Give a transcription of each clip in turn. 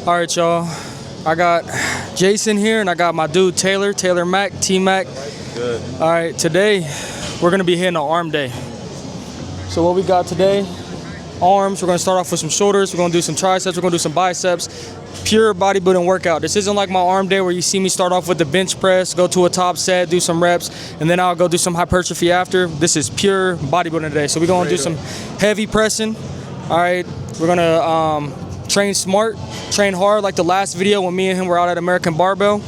All right, y'all. I got Jeison here, and I got my dude Taylor Mack, T-Mac. Good. All right, today we're gonna be hitting an arm day. So what we got today, arms, we're gonna start off with some shoulders, we're gonna do some triceps, we're gonna do some biceps, pure bodybuilding workout. This isn't like my arm day where you see me start off with the bench press, go to a top set, do some reps, and then I'll go do some hypertrophy after. This is pure bodybuilding today. So we're gonna do some heavy pressing. All right, we're gonna train smart, train hard like the last video when me and him were out at American Barbell.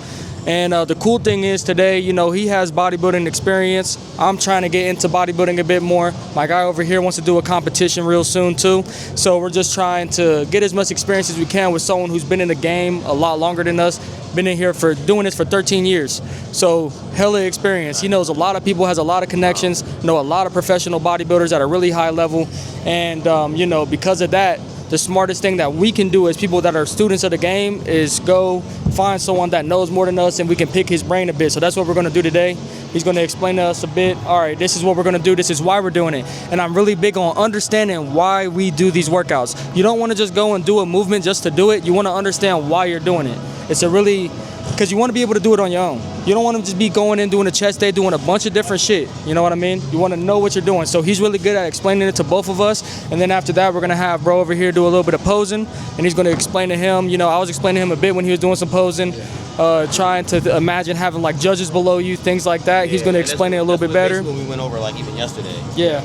And the cool thing is today, you know, he has bodybuilding experience. I'm trying to get into bodybuilding a bit more. My guy over here wants to do a competition real soon too. So we're just trying to get as much experience as we can with someone who's been in the game a lot longer than us, been in here for doing this for 13 years. So hella experience. He knows a lot of people, has a lot of connections, know a lot of professional bodybuilders at a really high level. And, you know, because of that, the smartest thing that we can do as people that are students of the game is go find someone that knows more than us and we can pick his brain a bit. So that's what we're gonna do today. He's gonna explain to us a bit, all right, this is what we're gonna do, this is why we're doing it. And I'm really big on understanding why we do these workouts. You don't wanna just go and do a movement just to do it. You wanna understand why you're doing it. It's a really, because you wanna be able to do it on your own. You don't wanna just be going in doing a chest day, doing a bunch of different shit. You know what I mean? You wanna know what you're doing. So he's really good at explaining it to both of us. And then after that, we're gonna have bro over here do a little bit of posing. And he's gonna explain to him, you know, I was explaining to him a bit when he was doing some posing, trying to imagine having like judges below you, things like that. Yeah, he's gonna explain it a little bit better. What we went over like even yesterday. Yeah.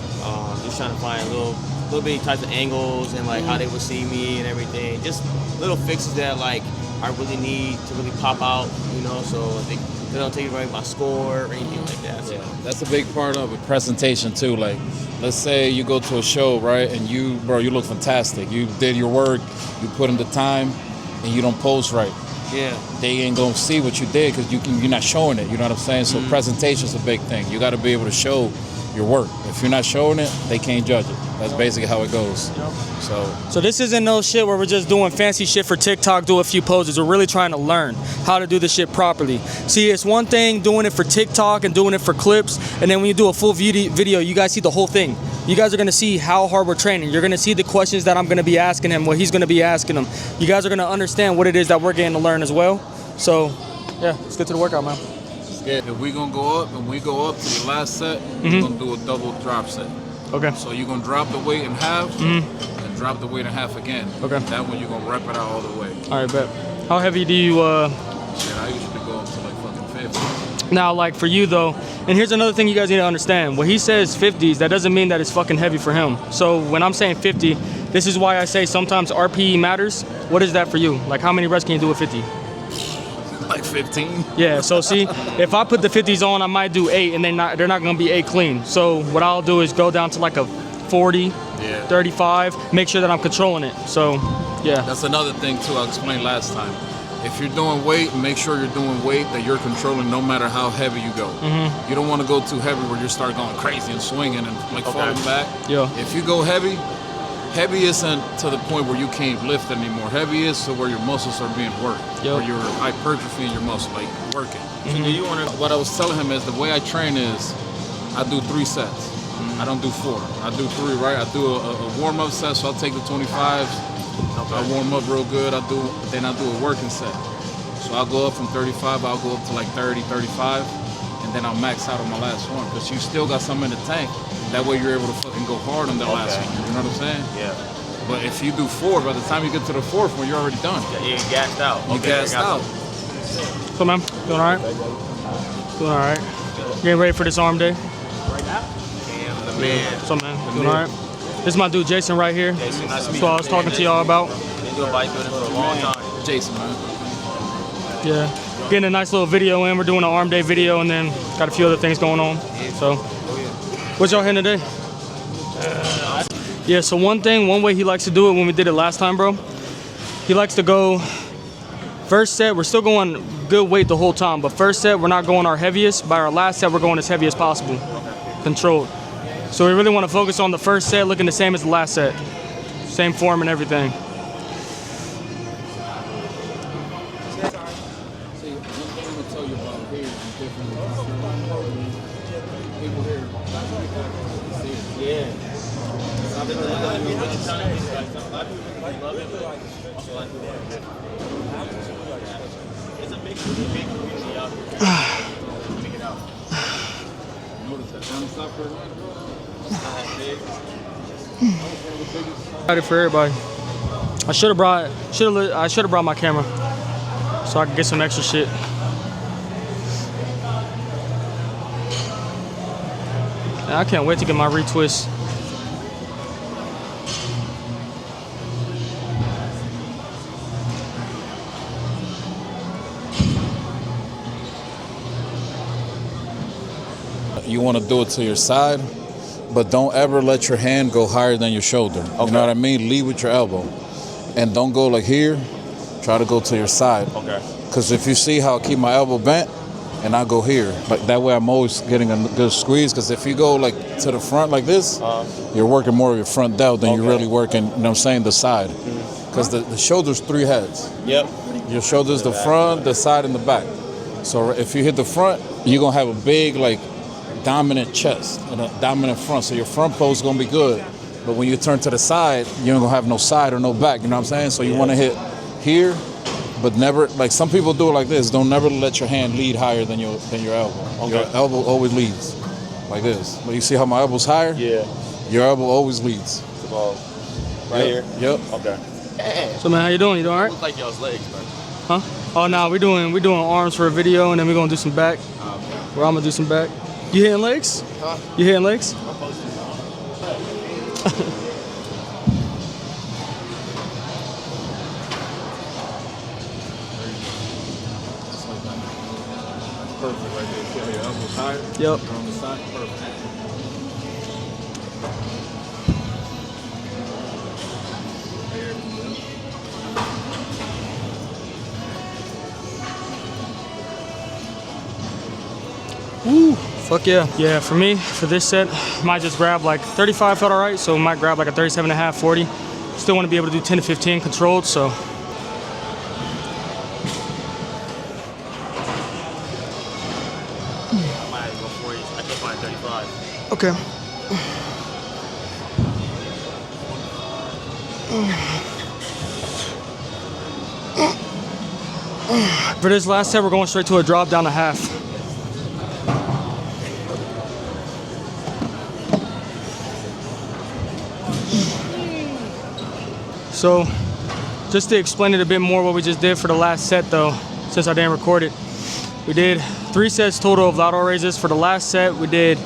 Just trying to find little bitty types of angles and like how they would see me and everything. Just little fixes that like I really need to really pop out, you know, so they don't take away my score or anything like that. So. Yeah, that's a big part of a presentation too. Like, let's say you go to a show, right, and you look fantastic. You did your work, you put in the time, and you don't pose right. Yeah. They ain't gonna see what you did because you're not showing it. You know what I'm saying? So presentation's a big thing. You got to be able to show your work. If you're not showing it, they can't judge it. That's basically how it goes. So this isn't no shit where we're just doing fancy shit for TikTok, do a few poses. We're really trying to learn how to do this shit properly. See, it's one thing doing it for TikTok and doing it for clips, and then when you do a full video, you guys see the whole thing. You guys are gonna see how hard we're training. You're gonna see the questions that I'm gonna be asking him, what he's gonna be asking him. You guys are gonna understand what it is that we're getting to learn as well. So, yeah, let's get to the workout, man. if we're gonna go up, and we go up to the last set, we're gonna do a double drop set. Okay. So you're gonna drop the weight in half and drop the weight in half again. Okay. That one you're gonna rep it out all the way. All right, bet. How heavy do you Shit, I usually go up to like fucking 50. Now, like for you though, and here's another thing you guys need to understand. When he says 50s, that doesn't mean that it's fucking heavy for him. So when I'm saying 50, this is why I say sometimes RPE matters. What is that for you? Like how many reps can you do with 50? Like 15. Yeah, so see, if I put the 50s on, I might do 8 and they're not gonna be 8 clean. So what I'll do is go down to like a 40, 35, make sure that I'm controlling it. So, yeah. That's another thing too, I explained last time. If you're doing weight, make sure you're doing weight that you're controlling no matter how heavy you go. You don't want to go too heavy where you start going crazy and swinging and like falling back. Yeah. If you go heavy, heavy isn't to the point where you can't lift anymore. Heavy is to where your muscles are being worked, where your hypertrophy in your muscle, like working. So do you want to? What I was telling him is the way I train is I do 3 sets. I don't do 4. I do 3, right? I do a warm-up set, so I'll take the 25s. I warm up real good. Then I do a working set. So I'll go up from 35. I'll go up to like 30, 35, and then I'll max out on my last one. Because you still got some in the tank. That way you're able to fucking go hard on the last one. You know what I'm saying? Yeah. But if you do 4, by the time you get to the 4th one, you're already done. Yeah, you're gassed out. You gassed out. So man, doing all right? Doing all right. Getting ready for this arm day? Right now? Damn, the man. So man, doing all right? This is my dude Jeison right here. Jeison, nice to meet That's what I was talking to y'all about. Been doing bodybuilding for a long time. Jeison, man. Yeah, getting a nice little video in. We're doing an arm day video and then got a few other things going on. So, what y'all hitting today? Yeah, so one way he likes to do it when we did it last time, bro, he likes to go, first set, we're still going good weight the whole time, but first set, we're not going our heaviest. By our last set, we're going as heavy as possible, controlled. So we really want to focus on the first set, looking the same as the last set. Same form and everything. Yeah. Excited for everybody. I should have brought my camera so I could get some extra shit. And I can't wait to get my retwist. You want to do it to your side, but don't ever let your hand go higher than your shoulder. Okay. You know what I mean? Lead with your elbow. And don't go like here. Try to go to your side. Okay. Because if you see how I keep my elbow bent, and I go here, like that way I'm always getting a good squeeze. Because if you go like to the front like this, you're working more of your front delt than you're really working, you know what I'm saying, the side. Because the shoulder's 3 heads. Yep. Your shoulder's the front, the side, and the back. So if you hit the front, you're going to have a big, like, dominant chest and a dominant front. So your front pose is going to be good. But when you turn to the side, you ain't going to have no side or no back. You know what I'm saying? So you want to hit here, but never, like some people do it like this. Don't never let your hand lead higher than your elbow. Okay. Your elbow always leads like this. But you see how my elbow's higher? Yeah. Your elbow always leads. Right here? Yep. Okay. So man, how you doing? You doing all right? Looks like y'all's legs, man. Huh? Oh no, we're doing arms for a video, and then we're gonna do some back. Where I'm gonna do some back. You hitting legs? Huh? You hitting legs? Perfect right there. Feel your elbows higher. Yep. On the side. Perfect. Woo, fuck yeah. Yeah, for me, for this set, might just grab like 35 felt all right, so might grab like a 37.5, 40. Still want to be able to do 10 to 15 controlled, so. I might go 40. I can find 35. Okay. For this last set, we're going straight to a drop down to half. So, just to explain it a bit more what we just did for the last set though, since I didn't record it. We did 3 sets total of lateral raises. For the last set, we did,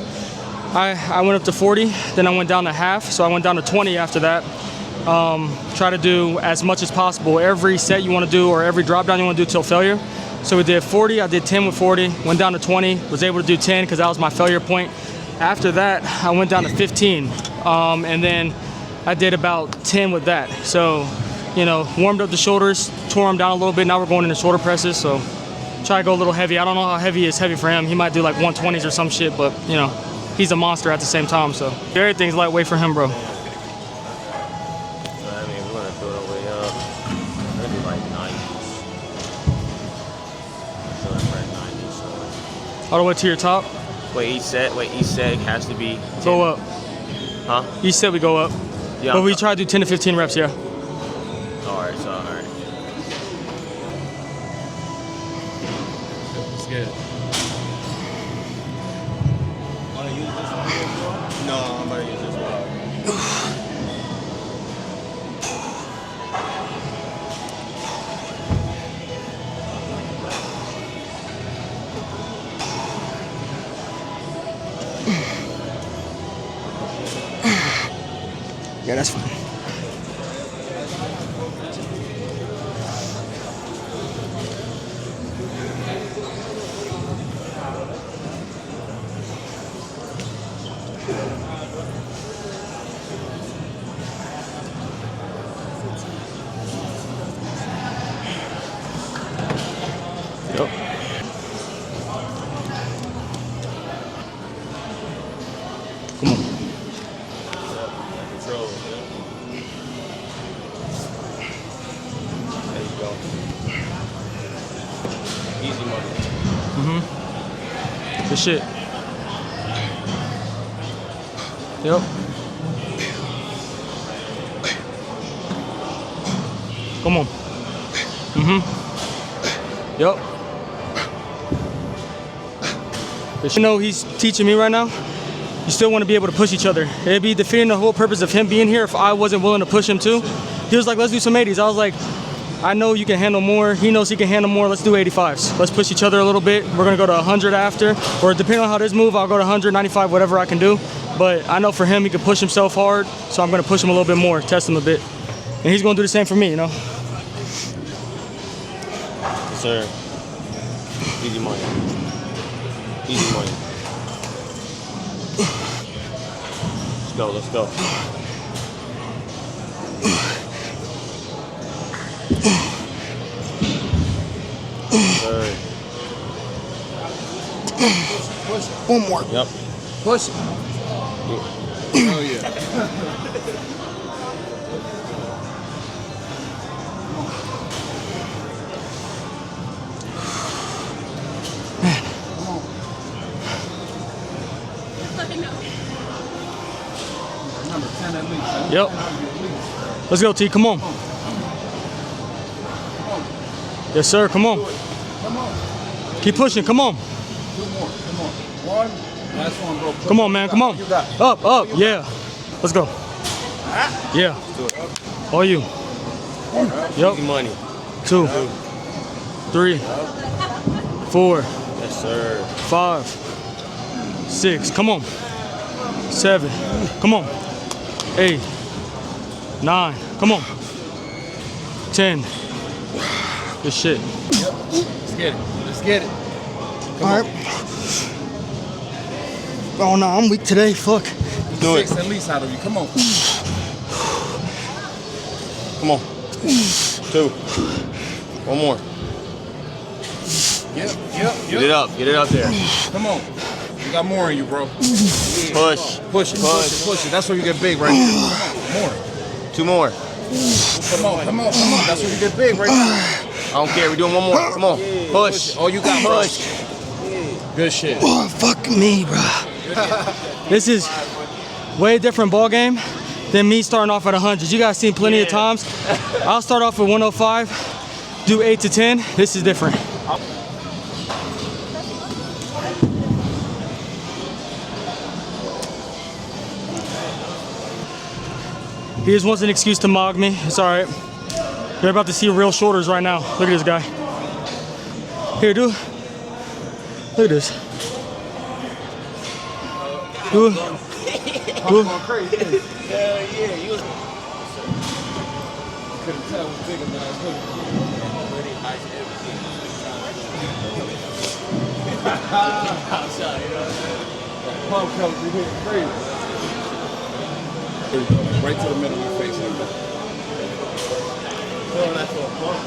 I went up to 40, then I went down to half, so I went down to 20 after that. Try to do as much as possible. Every set you want to do, or every drop down you want to do till failure. So we did 40, I did 10 with 40, went down to 20, was able to do 10 because that was my failure point. After that, I went down to 15, and then I did about 10 with that. So, you know, warmed up the shoulders, tore them down a little bit. Now we're going into shoulder presses, so try to go a little heavy. I don't know how heavy is heavy for him. He might do like 120s or some shit, but, you know, he's a monster at the same time, so everything's lightweight for him, bro. I mean, we're gonna throw it all the way up. Maybe like 90s. So that's right, 90s. So. All the way to your top? Wait, each set has to be 10. Go up. Huh? Each set we go up. Yeah. But we try to do 10 to 15 reps, yeah. Alright, so alright. It's good. Wanna use this one here as well? No, I'm gonna use this one. Yeah, that's fine. Yep. Come on. Control, yeah. There you go. Easy money. Good shit. Yep. Come on. Yep. You know, he's teaching me right now. You still want to be able to push each other. It'd be defeating the whole purpose of him being here if I wasn't willing to push him too. He was like, let's do some 80s. I was like, I know you can handle more. He knows he can handle more. Let's do 85s. Let's push each other a little bit. We're going to go to 100 after. Or depending on how this move, I'll go to 100, 95, whatever I can do. But I know for him, he can push himself hard. So I'm going to push him a little bit more, test him a bit. And he's going to do the same for me, you know? Yes, sir. Easy money. Easy money. Let's go. Sir. Push. One more. Yep. Push. Oh yeah. Number 10 at least. Yep. Let's go, T. Come on. Yes, sir. Come on. Come on. Keep pushing. Come on. 2 more. Come on. 1. Last one, bro. Come on, man. Come on. Up. Yeah. Let's go. Yeah. All you. Yep. Easy money. 2, 3, 4, Yes, sir. 5, 6. Come on. 7. Come on. 8, 9. Come on. 10. Good shit. Yep. Let's get it. Let's get it. All right. Oh no, I'm weak today. Fuck. Do it. 6 at least out of you. Come on. Come on. 2. One more. Yep. Get it up. Get it up there. Come on. You got more in you, bro. Push. Push it. That's where you get big right here. Come on. 2 more. Come on. That's where you get big right here. I don't care. We're doing one more. Come on. Push. Oh, you got push. Good shit. Oh, fuck me, bro. This is way different ball game than me starting off at 100. You guys seen plenty of times. I'll start off at 105, do 8 to 10. This is different. He just wants an excuse to mog me. It's all right. You're about to see real shoulders right now. Look at this guy. Here, dude. Look at this. Dude. Dude. Hell yeah. You was... Couldn't tell it was bigger than I was Pump comes in here crazy. Right to the middle of your face like that. Feeling that for a pump.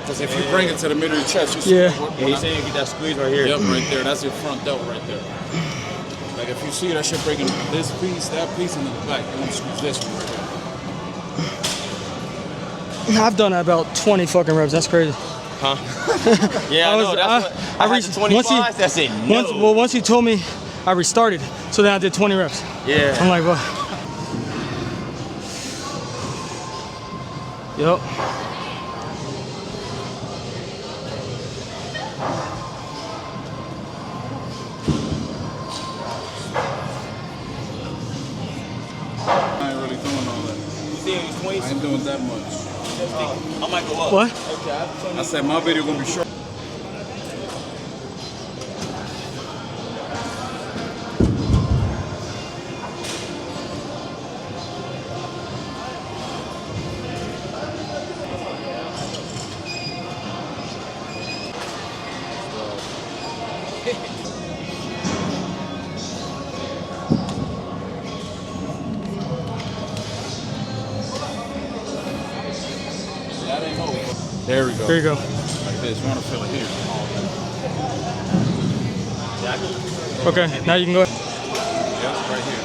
Because if you bring it to the middle of your chest, you see Yeah. He's saying you get that squeeze right here. Yep, right there. That's your front delt right there. Like if you see that shit breaking this piece, that piece, and then the back, you want to squeeze this one right there. I've done that about 20 fucking reps. That's crazy. Huh? Yeah, I know. That's what I reached 25. That's it. No. Once he told me, I restarted. So then I did 20 reps. Yeah. I'm like, what? Yep. I ain't really doing all that. You see him, he's 20. I ain't doing that much. I might go up. What? I said my video gonna be short. There we go. There you go. Like this. You want to feel it here. Okay, now you can go ahead. Yep, right here.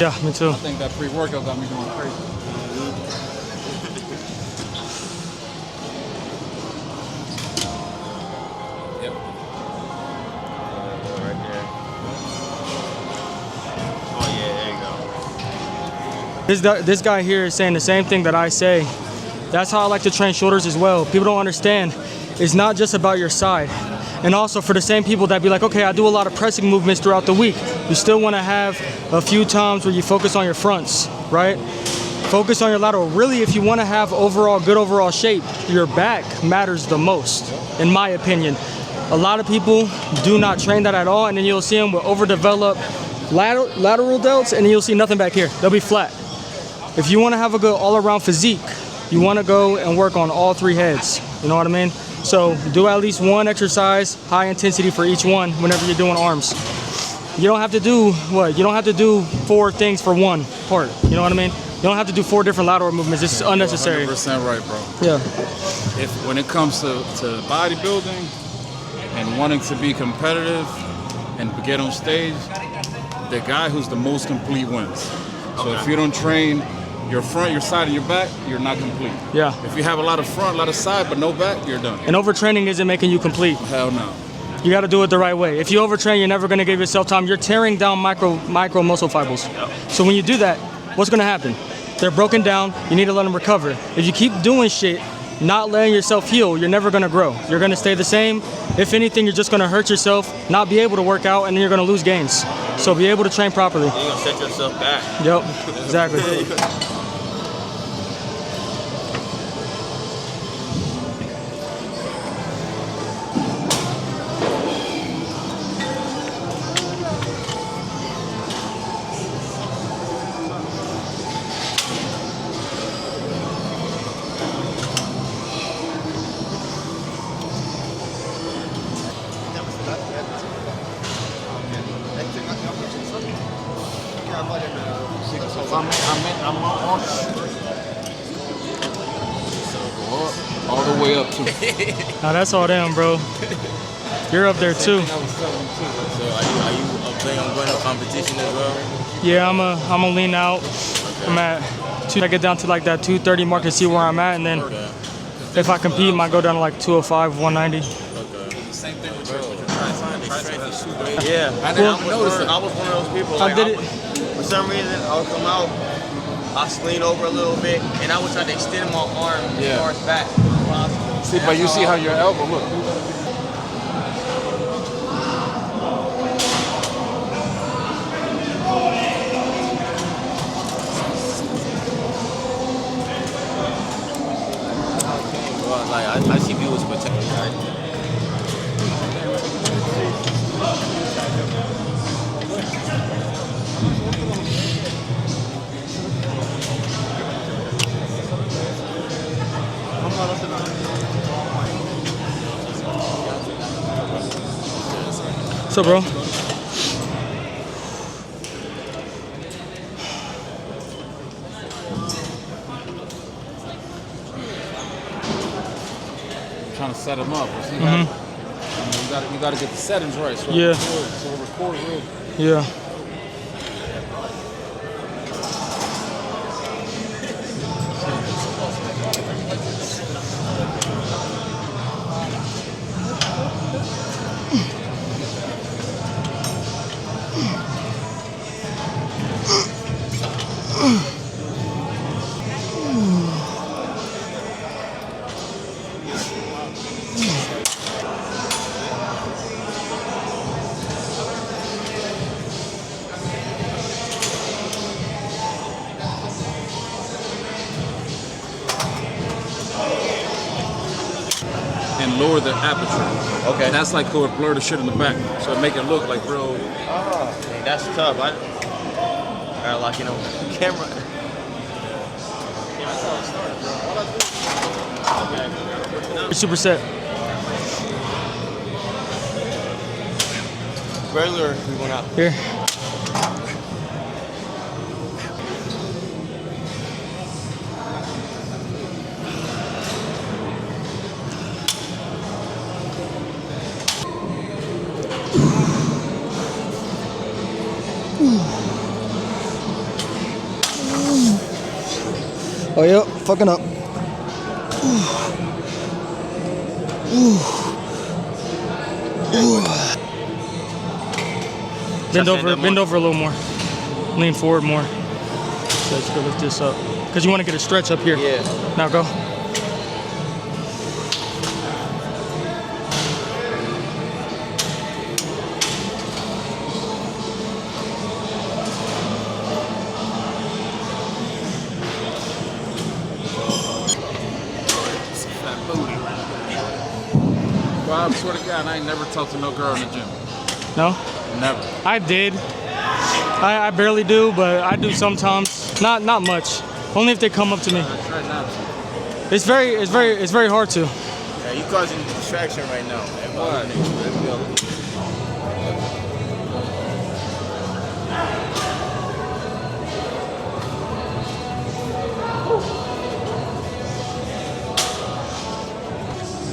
Yeah, me too. I think that pre-workout got me going crazy. Yep. Right there. Oh yeah, there you go. This guy here is saying the same thing that I say. That's how I like to train shoulders as well. People don't understand. It's not just about your side. And also for the same people that be like, okay, I do a lot of pressing movements throughout the week. You still want to have a few times where you focus on your fronts, right? Focus on your lateral. Really, if you want to have good overall shape, your back matters the most, in my opinion. A lot of people do not train that at all, and then you'll see them with overdeveloped lateral delts, and then you'll see nothing back here. They'll be flat. If you want to have a good all-around physique, you want to go and work on all three heads. You know what I mean? So do at least one exercise, high intensity for each one whenever you're doing arms. You don't have to do what? You don't have to do 4 things for one part. You know what I mean? You don't have to do 4 different lateral movements. It's unnecessary. 100% right, bro. Yeah. When it comes to bodybuilding and wanting to be competitive and get on stage, the guy who's the most complete wins. So if you don't train your front, your side, and your back, you're not complete. Yeah. If you have a lot of front, a lot of side, but no back, you're done. And overtraining isn't making you complete. Hell no. You got to do it the right way. If you overtrain, you're never going to give yourself time. You're tearing down micro muscle fibers. So when you do that, what's going to happen? They're broken down. You need to let them recover. If you keep doing shit, not letting yourself heal, you're never going to grow. You're going to stay the same. If anything, you're just going to hurt yourself, not be able to work out, and then you're going to lose gains. So be able to train properly. You're gonna set yourself back. Yep, exactly. I'm on all the way up to. Now that's all them, bro. You're up there too. So are you planning on going to competition as well? Yeah, I'm a lean out. I'm at I get down to like that 230 mark to see where I'm at, and then if I compete, I might go down to like 205, 190. Same thing with Yeah, I was one of those people. Like, I did it. For some reason, I would come out, I lean over a little bit, and I would try to extend my arm as far as back as possible. See, but you see how your elbow look. Like I see people with potential. What's up, bro? Trying to set them up. See you got to get the settings right. So Yeah. So record real. Yeah. And lower the aperture. Okay. And that's like to blur the shit in the back. So make it look like real. Hey, that's tough. I gotta lock in on the camera. Super set. Regular, we went out. Here. Oh, yep, fucking up. Bend over a little more. Lean forward more. So let's go lift this up. Because you want to get a stretch up here. Yeah. Now go. Well, I swear to God, I ain't never talked to no girl in the gym. No? Never. I did. I barely do, but I do sometimes. Not much. Only if they come up to me. I try not to. It's very hard to. Yeah, you causing distraction right now. What?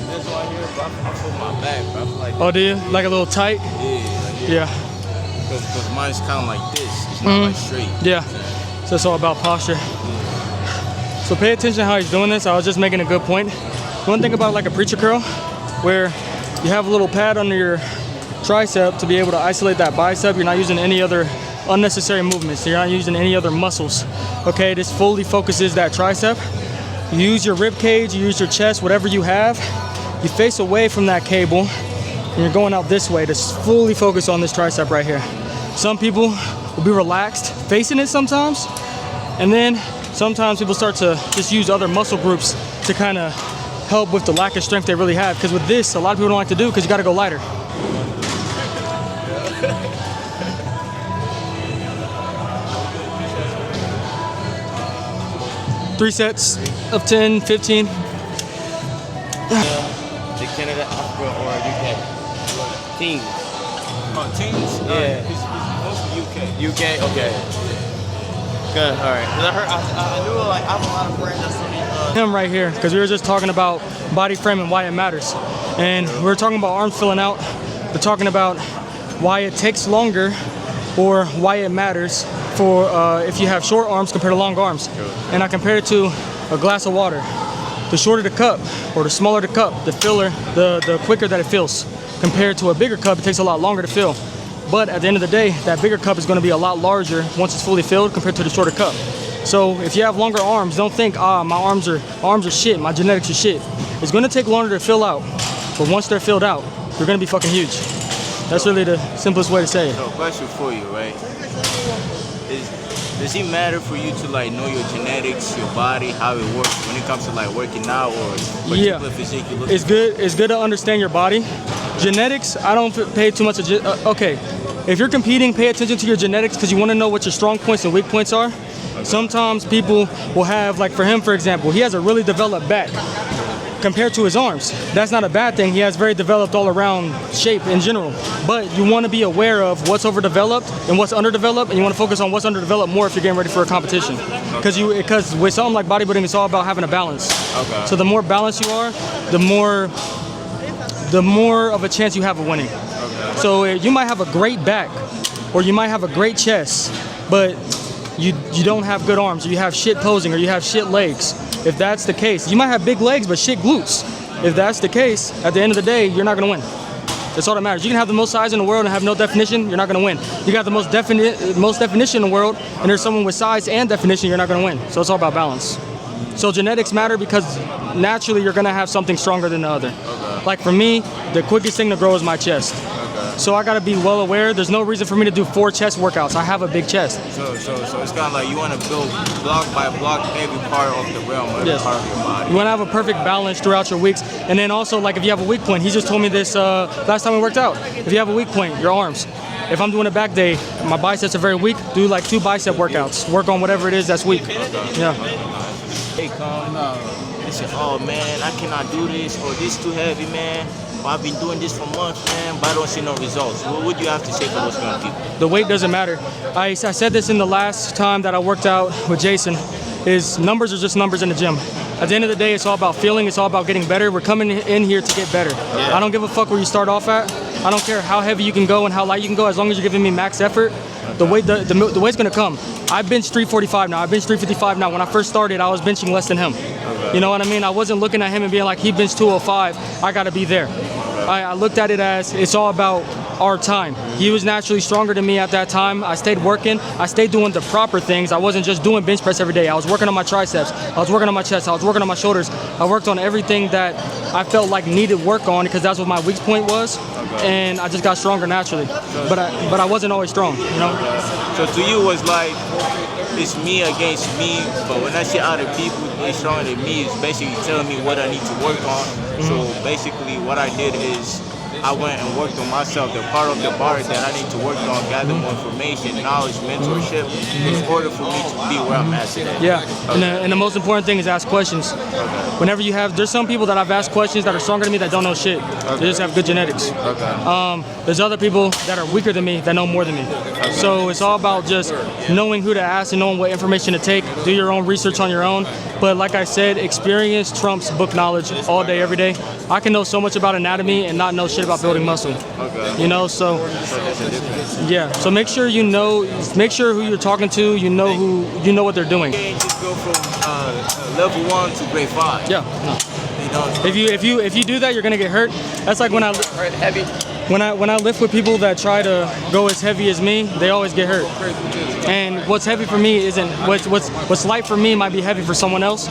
This one here, bro, I feel my back, bro. I feel like Oh, do you? Like a little tight? yeah. Yeah. Because mine's kind of like this. It's not like straight. Yeah. So it's all about posture. So pay attention to how he's doing this. I was just making a good point. One thing about like a preacher curl, where you have a little pad under your tricep to be able to isolate that bicep. You're not using any other unnecessary movements. You're not using any other muscles. Okay, this fully focuses that tricep. You use your rib cage, you use your chest, whatever you have. You face away from that cable, and you're going out this way to fully focus on this tricep right here. Some people will be relaxed facing it sometimes, and then sometimes people start to just use other muscle groups to kind of help with the lack of strength they really have. Because with this, a lot of people don't like to do because you got to go lighter. Three sets of 10, 15. The Canada, Africa, or UK? Teams. Oh, teams? Yeah. He's mostly UK. UK, okay. Good, all right. 'Cause I knew like I have a lot of friends that's on Him right here, because we were just talking about body frame and why it matters. And we were talking about arms filling out. We're talking about why it takes longer or why it matters for if you have short arms compared to long arms. And I compared it to a glass of water. The shorter the cup or the smaller the cup, the filler, the quicker that it fills. Compared to a bigger cup, it takes a lot longer to fill. But at the end of the day, that bigger cup is going to be a lot larger once it's fully filled compared to the shorter cup. So if you have longer arms, don't think, my arms are shit, my genetics are shit. It's going to take longer to fill out, but once they're filled out, you're going to be fucking huge. That's really the simplest way to say it. So, question for you, right? Does it matter for you to like know your genetics, your body, how it works when it comes to like working out or particular physique you look? It's good to understand your body. Genetics, I don't pay too much. Okay, if you're competing, pay attention to your genetics because you want to know what your strong points and weak points are. Okay. Sometimes people will have, like for him, for example, he has a really developed back compared to his arms. That's not a bad thing. He has very developed all-around shape in general. But you want to be aware of what's overdeveloped and what's underdeveloped, and you want to focus on what's underdeveloped more if you're getting ready for a competition. Because with something like bodybuilding, it's all about having a balance. Okay. So the more balanced you are, the more of a chance you have of winning. Okay. So you might have a great back, or you might have a great chest, but you don't have good arms, or you have shit posing, or you have shit legs. If that's the case, you might have big legs but shit glutes. If that's the case, at the end of the day, you're not gonna win. That's all that matters. You can have the most size in the world and have no definition, you're not gonna win. You got the most definition in the world, and there's someone with size and definition, you're not gonna win. So it's all about balance. So genetics matter because naturally you're gonna have something stronger than the other. Okay. Like for me, the quickest thing to grow is my chest. So I gotta be well aware. There's no reason for me to do 4 chest workouts. I have a big chest. So it's kind of like you want to build block by block every part of the realm, every part of your body. You want to have a perfect balance throughout your weeks. And then also, like if you have a weak point, he just told me this last time we worked out. If you have a weak point, your arms. If I'm doing a back day, my biceps are very weak, do like 2 bicep workouts. Work on whatever it is that's weak. Yeah. Hey, come. They say, oh man, I cannot do this, or this too heavy, man. Well, I've been doing this for months, man, but I don't see no results. What would you have to say for those kind of people? The weight doesn't matter. I said this in the last time that I worked out with Jeison, is numbers are just numbers in the gym. At the end of the day, it's all about feeling, it's all about getting better. We're coming in here to get better. Yeah. I don't give a fuck where you start off at. I don't care how heavy you can go and how light you can go, as long as you're giving me max effort, the weight's gonna come. I bench 345 now. I bench 355 now. When I first started, I was benching less than him. You know what I mean? I wasn't looking at him and being like, he benched 205, I gotta be there. I looked at it as it's all about our time. He was naturally stronger than me at that time. I stayed working. I stayed doing the proper things. I wasn't just doing bench press every day. I was working on my triceps. I was working on my chest. I was working on my shoulders. I worked on everything that I felt like needed work on because that's what my weak point was. And I just got stronger naturally. But I wasn't always strong, you know? So to you, it was like, it's me against me, but when I see other people they stronger than me, it's basically telling me what I need to work on. So basically what I did is I went and worked on myself, the part of the body that I need to work on, gather more information, knowledge, mentorship, in order for me to be where I'm at today. Yeah, and the most important thing is ask questions. Whenever you have, there's some people that I've asked questions that are stronger than me that don't know shit. They just have good genetics. There's other people that are weaker than me that know more than me. So it's all about just knowing who to ask and knowing what information to take. Do your own research on your own. But like I said, experience trumps book knowledge all day, every day. I can know so much about anatomy and not know shit about building muscle. You know, so yeah. So make sure you know, make sure who you're talking to. You know what they're doing. You can't just go from level 1 to grade 5. Yeah. No. If you do that, you're gonna get hurt. That's like when I lift with people that try to go as heavy as me, they always get hurt. And what's heavy for me isn't what's light for me might be heavy for someone else.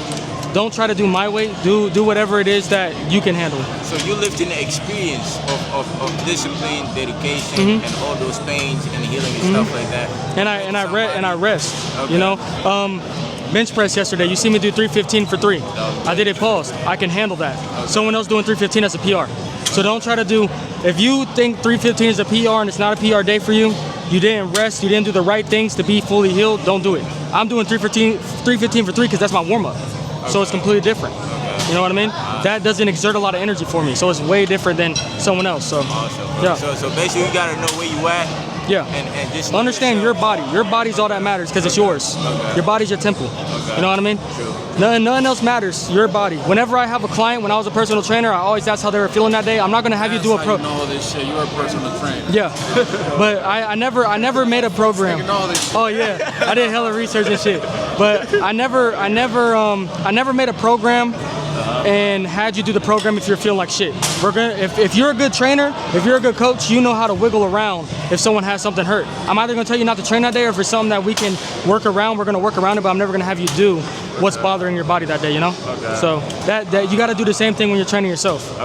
Don't try to do my weight. Do whatever it is that you can handle. So you lived in the experience of discipline, dedication, and all those pains and healing and stuff like that. And I rest. Okay. You know. Bench press yesterday, you see me do 315 for 3. I did it paused. I can handle that. Someone else doing 315, that's a PR. So don't try to do, if you think 315 is a PR and it's not a PR day for you, you didn't rest, you didn't do the right things to be fully healed, don't do it. I'm doing 315 for 3 because that's my warm-up. So it's completely different. You know what I mean? That doesn't exert a lot of energy for me. So it's way different than someone else. So, yeah. So basically you gotta know where you at. Yeah. And just understand your body. Your body's all that matters because it's yours. Your body's your temple. You know what I mean? Nothing else matters. Your body. Whenever I have a client, when I was a personal trainer, I always ask how they were feeling that day. I'm not gonna have you do a pro. You know this shit. You're a personal trainer. Yeah. But I never made a program. Oh yeah. I did hella research and shit. But I never made a program and had you do the program if you're feeling like shit. If you're a good trainer, if you're a good coach, you know how to wiggle around if someone has something hurt. I'm either gonna tell you not to train that day, or if it's something that we can work around, we're gonna work around it, but I'm never gonna have you do what's bothering your body that day, you know? So that you gotta do the same thing when you're training yourself.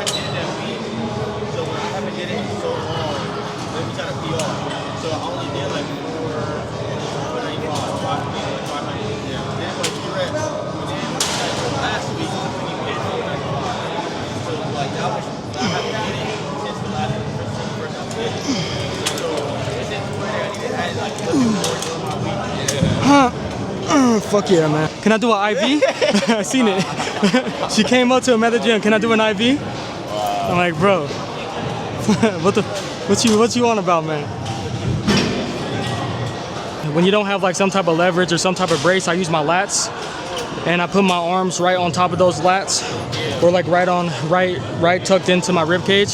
Fuck yeah, man. Can I do an IV? I seen it. She came up to him at the gym. Can I do an IV? I'm like, bro, what you on about, man? When you don't have like some type of leverage or some type of brace, I use my lats, and I put my arms right on top of those lats, or like right tucked into my rib cage,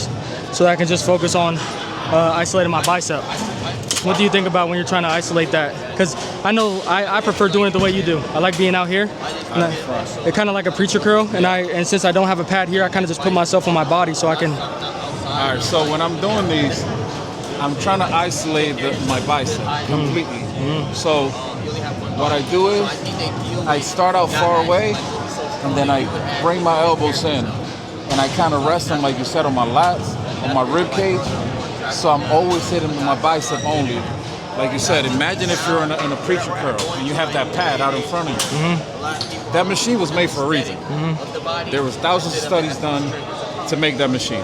so that I can just focus on isolating my bicep. What do you think about when you're trying to isolate that? Because I know I prefer doing it the way you do. I like being out here. It's kind of like a preacher curl, and since I don't have a pad here, I kind of just put myself on my body so I can. All right, so when I'm doing these, I'm trying to isolate my bicep completely. So what I do is I start out far away, and then I bring my elbows in, and I kind of rest them, like you said, on my lats, on my rib cage. So I'm always hitting my bicep only. Like you said, imagine if you're in a preacher curl and you have that pad out in front of you. That machine was made for a reason. There was thousands of studies done to make that machine.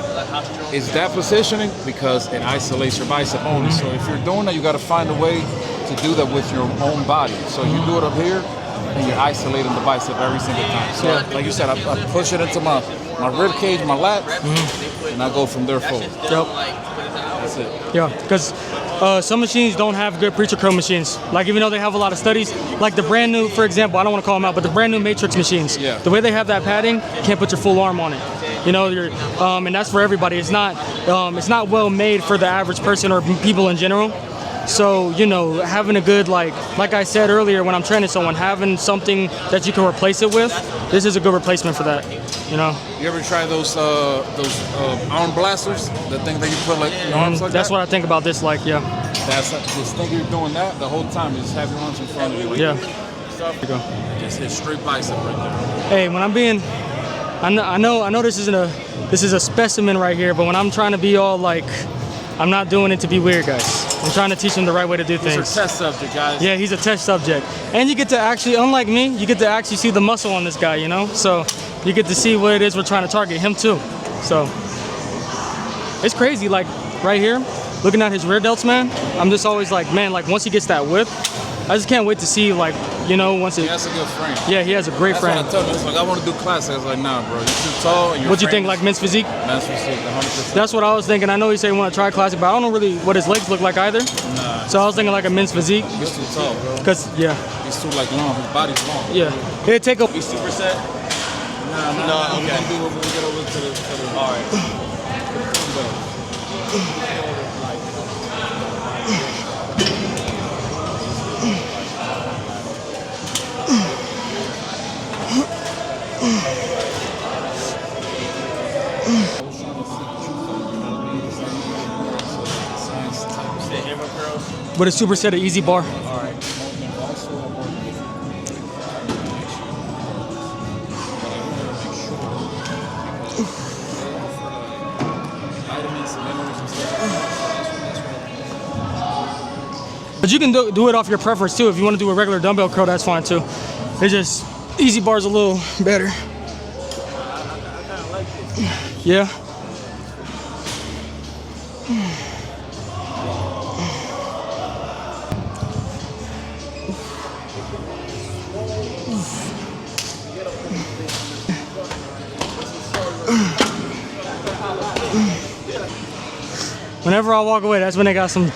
It's that positioning because it isolates your bicep only. So if you're doing that, you got to find a way to do that with your own body. So you do it up here, and you're isolating the bicep every single time. So like you said, I push it into my rib cage, my lats, and I go from there forward. That's it. Yeah, because some machines don't have good preacher curl machines. Like even though they have a lot of studies, like the brand new, for example, I don't want to call them out, but the brand new Matrix machines, the way they have that padding, you can't put your full arm on it. You know, and that's for everybody. It's not well made for the average person or people in general. So, you know, having a good, like I said earlier when I'm training someone, having something that you can replace it with, this is a good replacement for that, you know? You ever try those arm blasters? The thing that you put like your arms like That's that? what I think about this, like, yeah. Just think you're doing that the whole time. You just have your arms in front of you. Yeah. There you go. Just hit straight bicep right there. Hey, when I'm being, I know this is a specimen right here, but when I'm trying to be all like, I'm not doing it to be weird, guys. I'm trying to teach him the right way to do things. He's a test subject, guys. Yeah, he's a test subject. And you get to actually, unlike me, you get to actually see the muscle on this guy, you know? So you get to see what it is we're trying to target, him too. So it's crazy, like right here, looking at his rear delts, man, I'm just always like, man, like once he gets that whip, I just can't wait to see, like, you know, once it. He has a good frame. Yeah, he has a great frame. That's what I told him. It's like, I want to do classics. I was like, nah, bro, you're too tall. And What'd you think, like men's physique? Men's physique, 100%. That's what I was thinking. I know he said he want to try classic, but I don't know really what his legs look like either. Nah. So I was thinking like a men's physique. He's too tall, bro. Cause yeah. He's too like long. His body's long. Yeah. It'd take a. We superset? No, okay. We'll do it when we get over to the All right. But a superset of easy bar. All right. But you can do it off your preference too. If you want to do a regular dumbbell curl, that's fine too. It's just easy bar's a little better. Yeah. Whenever I walk away, that's when they got some.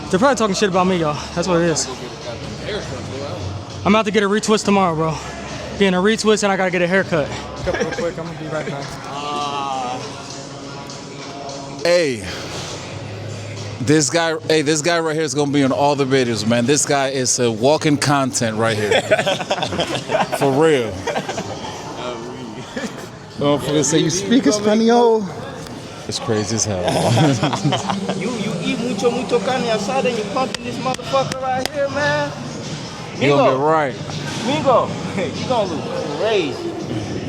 They're probably talking shit about me, y'all. That's what it is. I'm about to get a retwist tomorrow, bro. Getting a retwist and I gotta get a haircut. Real quick, I'm gonna be right back. Hey, this guy right here is gonna be on all the videos, man. This guy is a walking content right here. For real. Don't forget to say you speak Espanol. It's crazy as hell. You eat mucho carne asada and you pumping this motherfucker right here, man. You gonna get right. Mingo, you gonna look crazy.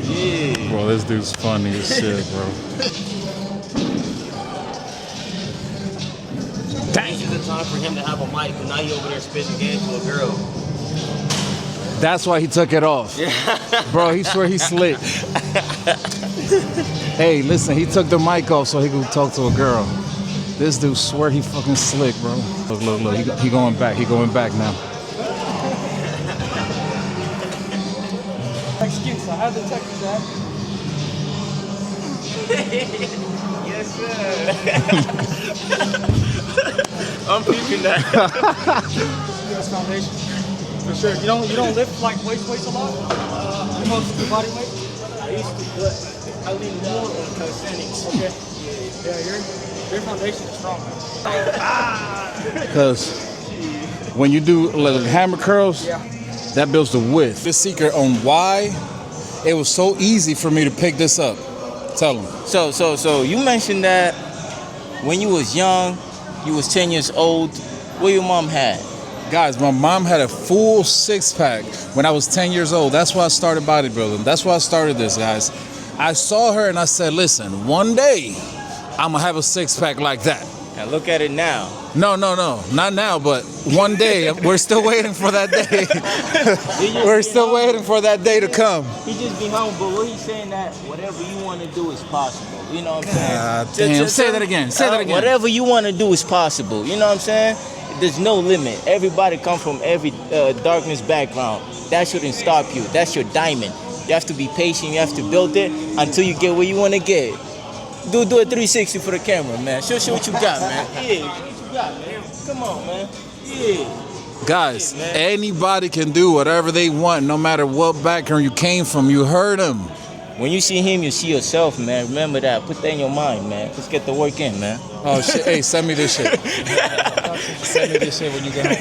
Yeah. Bro, this dude's funny as shit, bro. This is the time for him to have a mic, because now he over there spitting game to a girl. That's why he took it off. Bro, he swear he's slick. Hey, listen, he took the mic off so he could talk to a girl. This dude swear he fucking slick, bro. Look, he going back. He going back now. Excuse, I had to text you that. Yes, sir. I'm peeping that. US Foundation. For sure. You don't lift like weights a lot? Most of your body weight? I used to, but I lean more on calisthenics. Okay. Yeah, your foundation is strong. Because when you do like hammer curls, that builds the width. The secret on why it was so easy for me to pick this up. Tell him. So you mentioned that when you was young, you was 10 years old. What your mom had? Guys, my mom had a full six-pack when I was 10 years old. That's why I started bodybuilding. That's why I started this, guys. I saw her and I said, listen, one day I'm gonna have a six-pack like that. Now look at it now. No, not now, but one day. We're still waiting for that day. We're still waiting for that day to come. He just be humble, but what he's saying that whatever you want to do is possible. You know what I'm saying? Damn. Say that again. Say that again. Whatever you want to do is possible. You know what I'm saying? There's no limit. Everybody come from every darkness background. That shouldn't stop you. That's your diamond. You have to be patient. You have to build it until you get where you want to get. Do a 360 for the camera, man. Show what you got, man. Yeah, what you got, man. Come on, man. Yeah. Guys, anybody can do whatever they want, no matter what background you came from. You heard them. when you see him, you see yourself, man. Remember that. Put that in your mind, man. Let's get the work in, man. Oh shit! Hey, send me this shit. Send me this shit when you get home.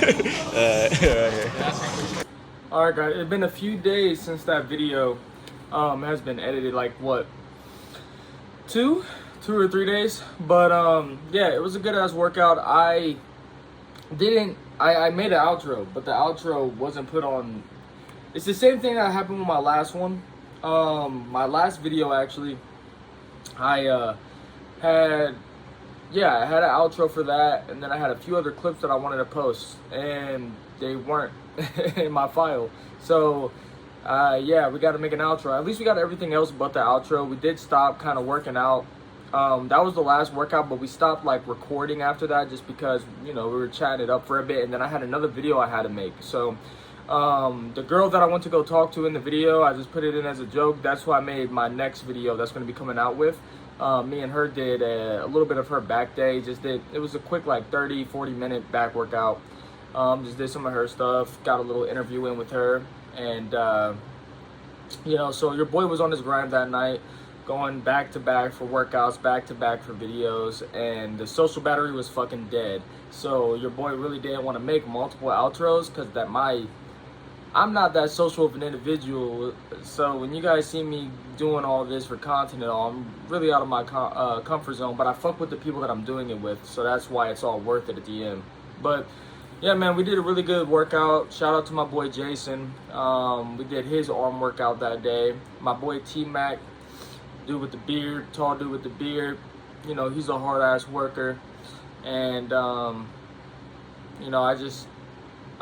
All right, guys. It's been a few days since that video has been edited. Like what? 2 or 3 days. But yeah, it was a good ass workout. I made an outro, but the outro wasn't put on. It's the same thing that happened with my last one. My last video, actually, I had an outro for that, and then I had a few other clips that I wanted to post, and they weren't in my file. So yeah, we got to make an outro. At least we got everything else but the outro. We did stop kind of working out. That was the last workout, but we stopped like recording after that just because, you know, we were chatting it up for a bit, and then I had another video I had to make. So the girl that I went to go talk to in the video, I just put it in as a joke. That's who I made my next video that's going to be coming out with. Me and her did a little bit of her back day. It was a quick like 30-40 minute back workout. Just did some of her stuff, got a little interview in with her, and you know, so your boy was on his grind that night, going back to back for workouts, back to back for videos, and the social battery was fucking dead. So your boy really didn't want to make multiple outros because I'm not that social of an individual. So when you guys see me doing all this for content and all, I'm really out of my comfort zone, but I fuck with the people that I'm doing it with, so that's why it's all worth it at the end. But yeah, man, we did a really good workout. Shout out to my boy Jeison. We did his arm workout that day. My boy Mack, dude with the beard, tall dude with the beard. You know, he's a hard ass worker. And you know,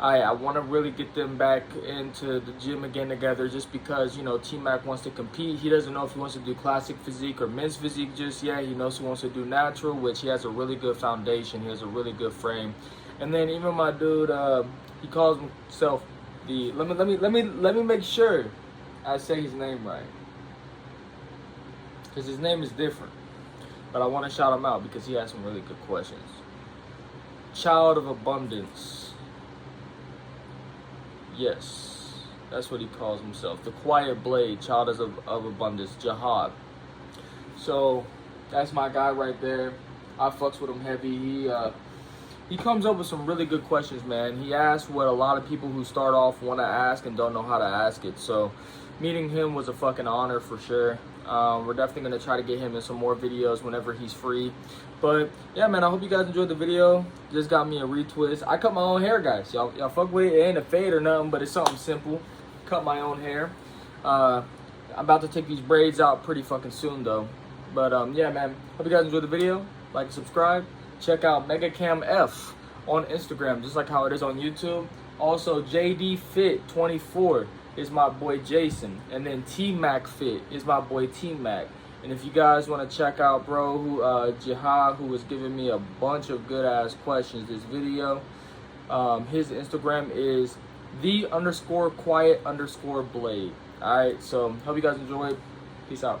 I want to really get them back into the gym again together, just because, you know, Mack wants to compete. He doesn't know if he wants to do classic physique or men's physique just yet. He knows he wants to do natural, which he has a really good foundation. He has a really good frame. And then even my dude, he calls himself the. Let me make sure I say his name right, because his name is different. But I want to shout him out because he has some really good questions. Child of Abundance. Yes, that's what he calls himself. The Quiet Blade, Child of Abundance, Jihad. So that's my guy right there. I fucks with him heavy. He comes up with some really good questions, man. He asks what a lot of people who start off want to ask and don't know how to ask it. So meeting him was a fucking honor for sure. We're definitely going to try to get him in some more videos whenever he's free. But yeah, man, I hope you guys enjoyed the video. Just got me a retwist. I cut my own hair, guys. Y'all fuck with it. It ain't a fade or nothing, but it's something simple. Cut my own hair. I'm about to take these braids out pretty fucking soon, though. But yeah, man, hope you guys enjoyed the video. Like and subscribe. Check out MegaCamF on Instagram, just like how it is on YouTube. Also, JD Fit 24 is my boy Jeison, and then Mack Fit is my boy Mack. And if you guys want to check out bro Jihad, who was giving me a bunch of good ass questions this video, his Instagram is _quiet_blade. All right, so hope you guys enjoyed. Peace out.